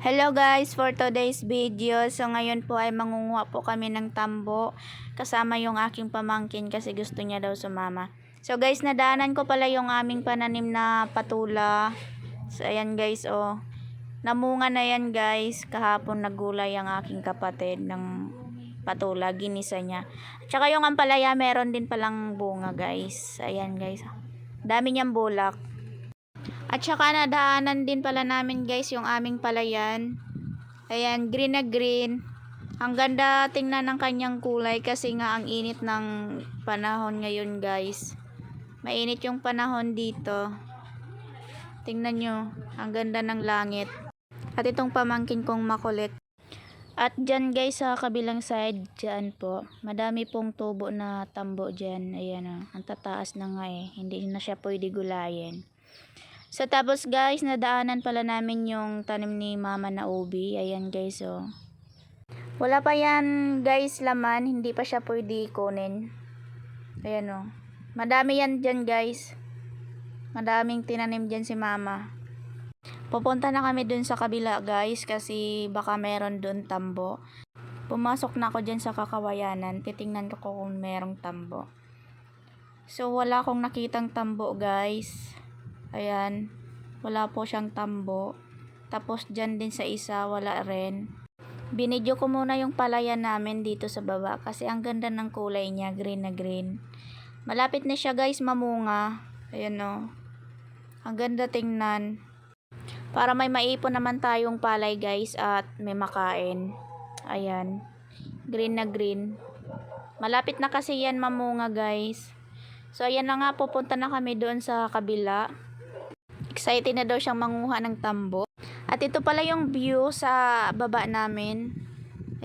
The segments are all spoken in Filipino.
Hello guys, for today's video, so ngayon po ay mangunguha po kami ng tambo kasama yung aking pamangkin kasi gusto niya daw sumama. So guys, nadaanan ko pala yung aming pananim na patula. So ayan guys, oh. Namunga na yan guys. Kahapon nagulay ang aking kapatid ng patula, ginisa niya. Tsaka yung ampalaya meron din palang bunga guys. Ayan guys. Dami niyang bulak. At saka nadaanan din pala namin guys yung aming palayan. Ayan, green na green. Ang ganda tingnan ng kanyang kulay kasi nga ang init ng panahon ngayon guys. Mainit yung panahon dito. Tingnan nyo, ang ganda ng langit. At itong pamangkin kong makulit. At dyan guys sa kabilang side, dyan po. Madami pong tubo na tambo dyan. Ayan o, ang tataas na nga eh. Hindi na siya pwede gulayin. So tapos guys, nadaanan pala namin yung tanim ni mama na ubi. Ayan guys oh. Wala pa yan guys laman, hindi pa siya pwede kunin. Ayan oh. Madami yan dyan guys. Madaming tinanim dyan si mama. Pupunta na kami dun sa kabila guys kasi baka meron dun tambo. Pumasok na ako dyan sa kakawayanan. Titingnan ko kung merong tambo. So wala akong nakitang tambo guys. Ayan, wala po siyang tambo. Tapos dyan din sa isa, wala rin. Binidyo ko muna yung palayan namin dito sa baba kasi ang ganda ng kulay niya, green na green. Malapit na siya guys mamunga. Ayan o. Ang ganda tingnan. Para may maipon naman tayong palay guys at may makain. Ayan, green na green. Malapit na kasi yan mamunga guys. So ayan na nga, pupunta na kami doon sa kabila. Excited na daw siyang manguha ng tambo. At ito pala yung view sa baba namin.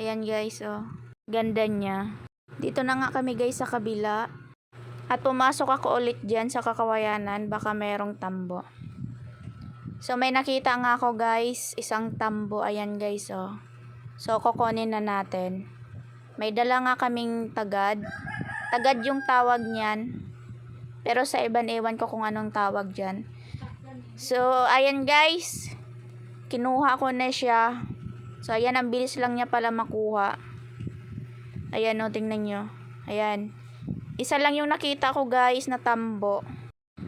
Ayan guys, oh. Ganda niya. Dito na nga kami guys sa kabila. At pumasok ako ulit dyan sa kakawayanan. Baka merong tambo. So may nakita nga ako guys. Isang tambo. Ayan guys, oh. So kukunin na natin. May dala nga kaming tagad. Tagad yung tawag niyan. Pero sa iban ewan ko kung anong tawag dyan. So, ayan guys. Kinuha ko na siya. So, ayan, ang bilis lang niya pala makuha. Ayan o, tingnan nyo. Ayan. Isa lang yung nakita ko guys na tambo.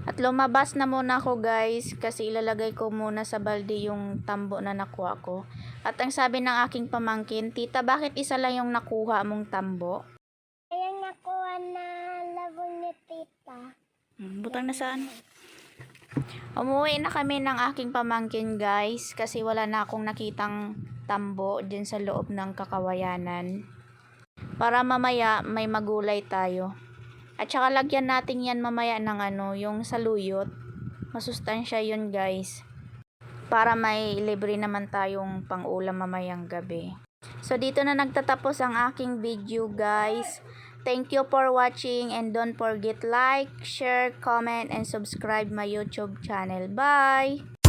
At lumabas na muna ako guys kasi ilalagay ko muna sa balde yung tambo na nakuha ko. At ang sabi ng aking pamangkin, tita, bakit isa lang yung nakuha mong tambo? Ayan nakuha na labong ni tita. Butang na saan? Umuwi na kami ng aking pamangkin guys kasi wala na akong nakitang tambo dyan sa loob ng kakawayanan. Para mamaya may magulay tayo. At saka lagyan natin yan mamaya ng yung saluyot. Masustansya yun guys. Para may libre naman tayong pang-ulam mamayang gabi. So dito na nagtatapos ang aking video guys. Thank you for watching and don't forget like, share, comment, and subscribe my YouTube channel. Bye!